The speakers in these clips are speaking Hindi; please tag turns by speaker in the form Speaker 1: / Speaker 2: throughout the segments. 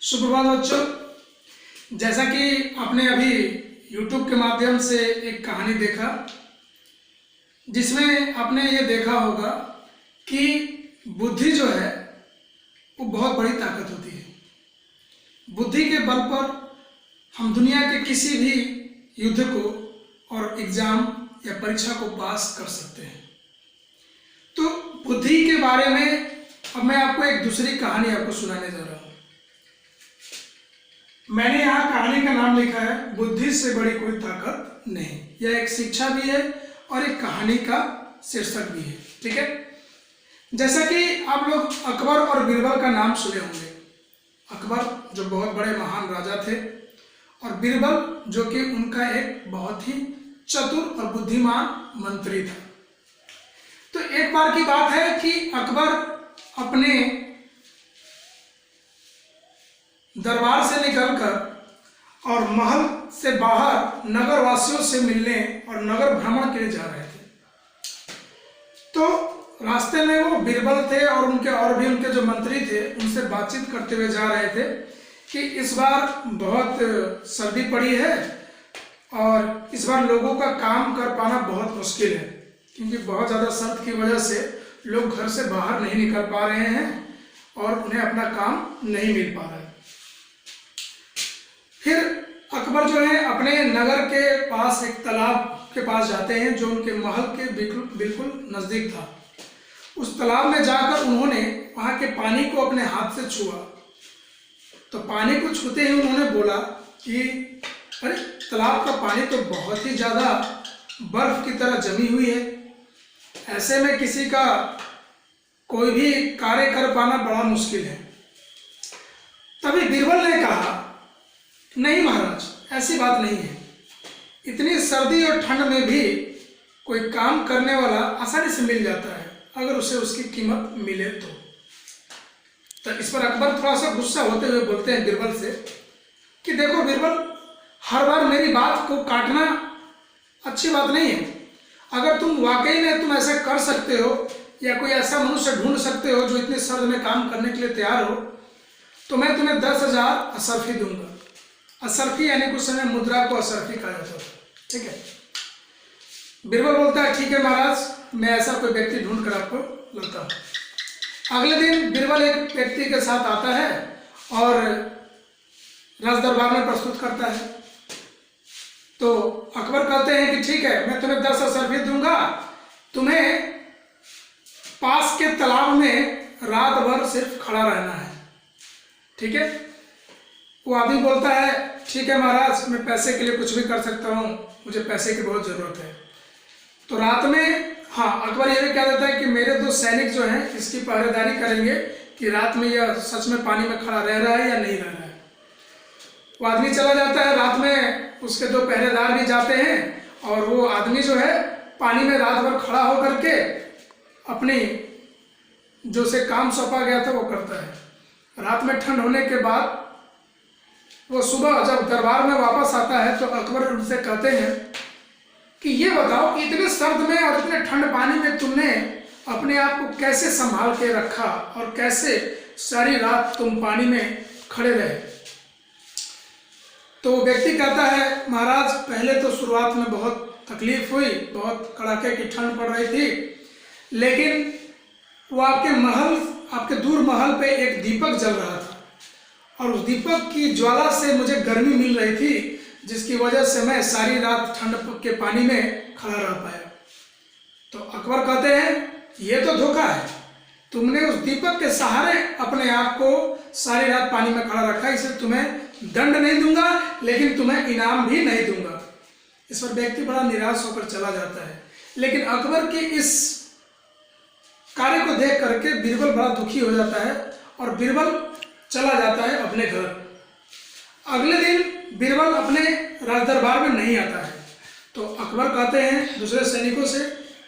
Speaker 1: सुप्रभात बच्चों, जैसा कि आपने अभी YouTube के माध्यम से एक कहानी देखा जिसमें आपने ये देखा होगा कि बुद्धि जो है वो बहुत बड़ी ताकत होती है। बुद्धि के बल पर हम दुनिया के किसी भी युद्ध को और एग्जाम या परीक्षा को पास कर सकते हैं। तो बुद्धि के बारे में अब मैं आपको एक दूसरी कहानी आपको सुनाने जा रहा हूँ। मैंने यहाँ कहानी का नाम लिखा है बुद्धि से बड़ी कोई ताकत नहीं। यह एक शिक्षा भी है और एक कहानी का शीर्षक भी है। ठीक है, जैसा कि आप लोग अकबर और बीरबल का नाम सुने होंगे। अकबर जो बहुत बड़े महान राजा थे और बीरबल जो कि उनका एक बहुत ही चतुर और बुद्धिमान मंत्री था। तो एक बार की बात है कि अकबर अपने दरबार से निकलकर और महल से बाहर नगर वासियों से मिलने और नगर भ्रमण के लिए जा रहे थे। तो रास्ते में वो बीरबल थे और भी उनके जो मंत्री थे उनसे बातचीत करते हुए जा रहे थे कि इस बार बहुत सर्दी पड़ी है और इस बार लोगों का काम कर पाना बहुत मुश्किल है, क्योंकि बहुत ज़्यादा सर्द की वजह से लोग घर से बाहर नहीं निकल पा रहे हैं और उन्हें अपना काम नहीं मिल पा रहा है। फिर अकबर जो है अपने नगर के पास एक तालाब के पास जाते हैं जो उनके महल के बिल्कुल नज़दीक था। उस तालाब में जाकर उन्होंने वहाँ के पानी को अपने हाथ से छुआ। तो पानी को छूते ही उन्होंने बोला कि अरे, तालाब का पानी तो बहुत ही ज़्यादा बर्फ की तरह जमी हुई है, ऐसे में किसी का कोई भी कार्य कर पाना बड़ा मुश्किल है। तभी बीरबल ने कहा, नहीं महाराज, ऐसी बात नहीं है। इतनी सर्दी और ठंड में भी कोई काम करने वाला आसानी से मिल जाता है अगर उसे उसकी कीमत मिले तो इस पर अकबर थोड़ा सा गुस्सा होते हुए बोलते हैं बीरबल से कि देखो बीरबल, हर बार मेरी बात को काटना अच्छी बात नहीं है। अगर तुम वाकई में तुम ऐसा कर सकते हो या कोई ऐसा मनुष्य ढूंढ सकते हो जो इतनी सर्द में काम करने के लिए तैयार हो, तो मैं तुम्हें 10,000 असरफी दूंगा। असरफी यानी कुछ समय मुद्रा को असरफी कहा जाता है। ठीक है, बीरबल बोलता है ठीक है महाराज, मैं ऐसा कोई व्यक्ति ढूंढ कर आपको लाता हूँ। अगले दिन बीरबल एक व्यक्ति के साथ आता है और राज दरबार में प्रस्तुत करता है। तो अकबर कहते हैं कि ठीक है, मैं तुम्हें 10 असरफी दूंगा, तुम्हें पास के तालाब में रात भर सिर्फ खड़ा रहना है। ठीक है, वो आदमी बोलता है ठीक है महाराज, मैं पैसे के लिए कुछ भी कर सकता हूँ, मुझे पैसे की बहुत ज़रूरत है। तो रात में अकबर ये भी कह देता है कि मेरे 2 सैनिक जो हैं इसकी पहरेदारी करेंगे कि रात में यह सच में पानी में खड़ा रह रहा है या नहीं रह रहा है। वो आदमी चला जाता है, रात में उसके 2 पहरेदार भी जाते हैं और वो आदमी जो है पानी में रात भर खड़ा होकर के अपनी जो से काम सौंपा गया था वो करता है। रात में ठंड होने के बाद वो सुबह जब दरबार में वापस आता है तो अकबर उनसे कहते हैं कि ये बताओ, इतने सर्द में और इतने ठंड पानी में तुमने अपने आप को कैसे संभाल के रखा और कैसे सारी रात तुम पानी में खड़े रहे। तो वो व्यक्ति कहता है महाराज, पहले तो शुरुआत में बहुत तकलीफ हुई, बहुत कड़ाके की ठंड पड़ रही थी, लेकिन वो आपके दूर महल पे एक दीपक जल रहा था और उस दीपक की ज्वाला से मुझे गर्मी मिल रही थी, जिसकी वजह से मैं सारी रात ठंड के पानी में खड़ा रह पाया। तो अकबर कहते हैं ये तो धोखा है, तुमने उस दीपक के सहारे अपने आप को सारी रात पानी में खड़ा रखा, इसलिए तुम्हें दंड नहीं दूंगा लेकिन तुम्हें इनाम भी नहीं दूंगा। इस पर व्यक्ति बड़ा निराश होकर चला जाता है। लेकिन अकबर के इस कार्य को देख करके बीरबल बड़ा दुखी हो जाता है और बीरबल चला जाता है अपने घर। अगले दिन बीरबल अपने राज दरबार में नहीं आता है। तो अकबर कहते हैं दूसरे सैनिकों से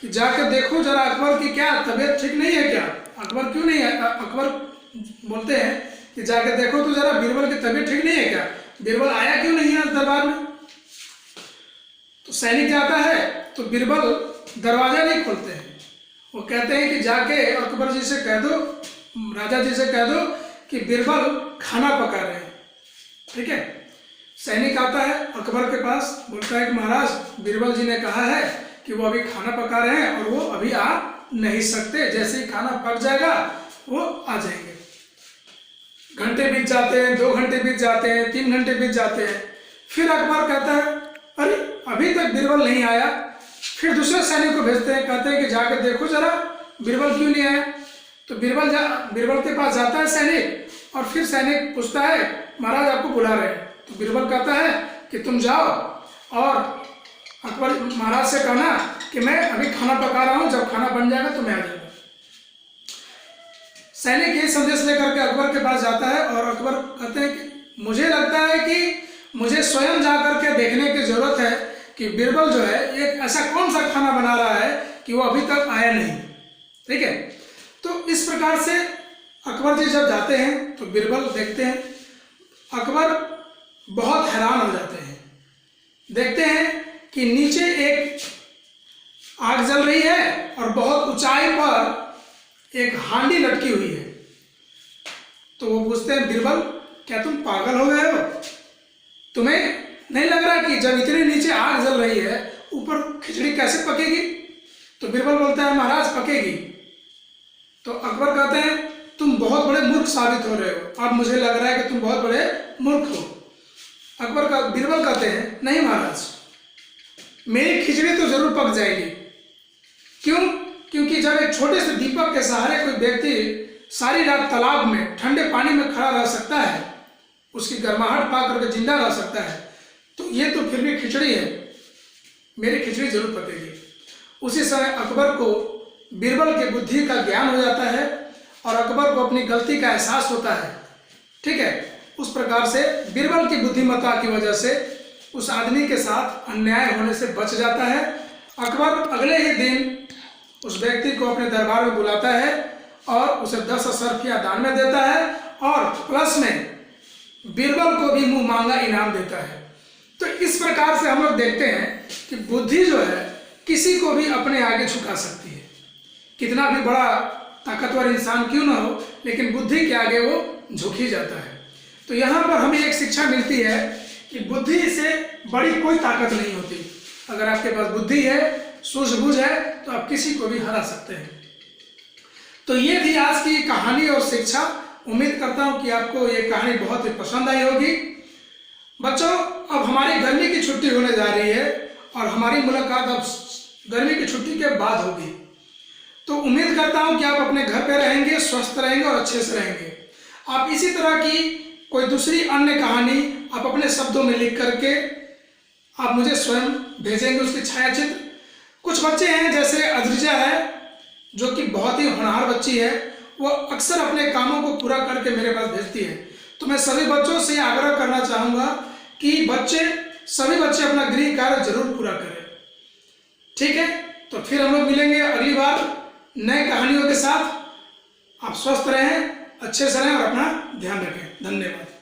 Speaker 1: कि जाकर देखो जरा अकबर की क्या तबीयत ठीक नहीं है क्या। अकबर क्यों नहीं है? अकबर बोलते हैं कि जाकर देखो तो जरा बीरबल की तबीयत ठीक नहीं है क्या, बीरबल आया क्यों नहीं है दरबार में। तो सैनिक जाता है तो बीरबल दरवाजा नहीं खोलते हैं। वो कहते हैं कि जाके अकबर जी से कह दो, राजा जी से कह दो कि बीरबल खाना पका रहे हैं। ठीक है। सैनिक आता है अकबर के पास, बोलता है कि महाराज बीरबल जी ने कहा है कि वो अभी खाना पका रहे हैं और वो अभी आ नहीं सकते, जैसे ही खाना पक जाएगा वो आ जाएंगे। घंटे बीत जाते हैं, 2 घंटे बीत जाते हैं, 3 घंटे बीत जाते हैं। फिर अकबर कहता है अरे अभी तक बीरबल नहीं आया। फिर दूसरे सैनिक को भेजते हैं, कहते हैं कि जाकर देखो जरा बीरबल क्यों नहीं आया। तो बीरबल के पास जाता है सैनिक और फिर सैनिक पूछता है महाराज आपको बुला रहे हैं। तो बीरबल कहता है कि तुम जाओ और अकबर महाराज से कहना कि मैं अभी खाना पका रहा हूँ, जब खाना बन जाएगा तो मैं आ जाऊँगा। सैनिक ये संदेश लेकर के अकबर के पास जाता है और अकबर कहते हैं कि मुझे लगता है कि मुझे स्वयं जा करके देखने की जरूरत है कि बीरबल जो है एक ऐसा कौन सा खाना बना रहा है कि वो अभी तक आया नहीं। ठीक है। तो इस प्रकार से अकबर जी जब जाते हैं तो बीरबल देखते हैं, अकबर बहुत हैरान हो जाते हैं। देखते हैं कि नीचे एक आग जल रही है और बहुत ऊंचाई पर एक हांडी लटकी हुई है। तो वो पूछते हैं बीरबल क्या तुम पागल हो गए हो, तुम्हें नहीं लग रहा कि जब इतने नीचे आग जल रही है ऊपर खिचड़ी कैसे पकेगी। तो बीरबल बोलता है महाराज पकेगी। तो अकबर कहते हैं तुम बहुत बड़े मूर्ख साबित हो रहे हो, अब मुझे लग रहा है कि तुम बहुत बड़े मूर्ख हो। बीरबल कहते हैं नहीं महाराज, मेरी खिचड़ी तो जरूर पक जाएगी। क्यों? क्योंकि जब एक छोटे से दीपक के सहारे कोई व्यक्ति सारी रात तालाब में ठंडे पानी में खड़ा रह सकता है, उसकी गर्माहट पा करके जिंदा रह सकता है, तो ये तो फिर भी खिचड़ी है, मेरी खिचड़ी जरूर पकेगी। उसी समय अकबर को बीरबल की बुद्धि का ज्ञान हो जाता है और अकबर को अपनी गलती का एहसास होता है। ठीक है। उस प्रकार से बीरबल की बुद्धिमत्ता की वजह से उस आदमी के साथ अन्याय होने से बच जाता है। अकबर अगले ही दिन उस व्यक्ति को अपने दरबार में बुलाता है और उसे 10 सरफिया दान में देता है और प्लस में बीरबल को भी मुंह मांगा इनाम देता है। तो इस प्रकार से हम लोग देखते हैं कि बुद्धि जो है किसी को भी अपने आगे झुका सकती है। कितना भी बड़ा ताकतवर इंसान क्यों ना हो, लेकिन बुद्धि के आगे वो झुक ही जाता है। तो यहाँ पर हमें एक शिक्षा मिलती है कि बुद्धि से बड़ी कोई ताकत नहीं होती। अगर आपके पास बुद्धि है, सूझबूझ है, तो आप किसी को भी हरा सकते हैं। तो ये थी आज की कहानी और शिक्षा। उम्मीद करता हूँ कि आपको ये कहानी बहुत ही पसंद आई होगी। बच्चों, अब हमारी गर्मी की छुट्टी होने जा रही है और हमारी मुलाकात अब गर्मी की छुट्टी के बाद होगी। तो उम्मीद करता हूँ कि आप अपने घर पे रहेंगे, स्वस्थ रहेंगे और अच्छे से रहेंगे। आप इसी तरह की कोई दूसरी अन्य कहानी आप अपने शब्दों में लिख करके आप मुझे स्वयं भेजेंगे उसके छायाचित्र। कुछ बच्चे हैं जैसे अद्रिजा है जो कि बहुत ही होनहार बच्ची है, वो अक्सर अपने कामों को पूरा करके मेरे पास भेजती है। तो मैं सभी बच्चों से आग्रह करना चाहूँगा कि सभी बच्चे अपना गृह कार्य जरूर पूरा करें। ठीक है। तो फिर हम लोग मिलेंगे अगली बार नए कहानियों के साथ। आप स्वस्थ रहें, अच्छे से रहें और अपना ध्यान रखें। धन्यवाद।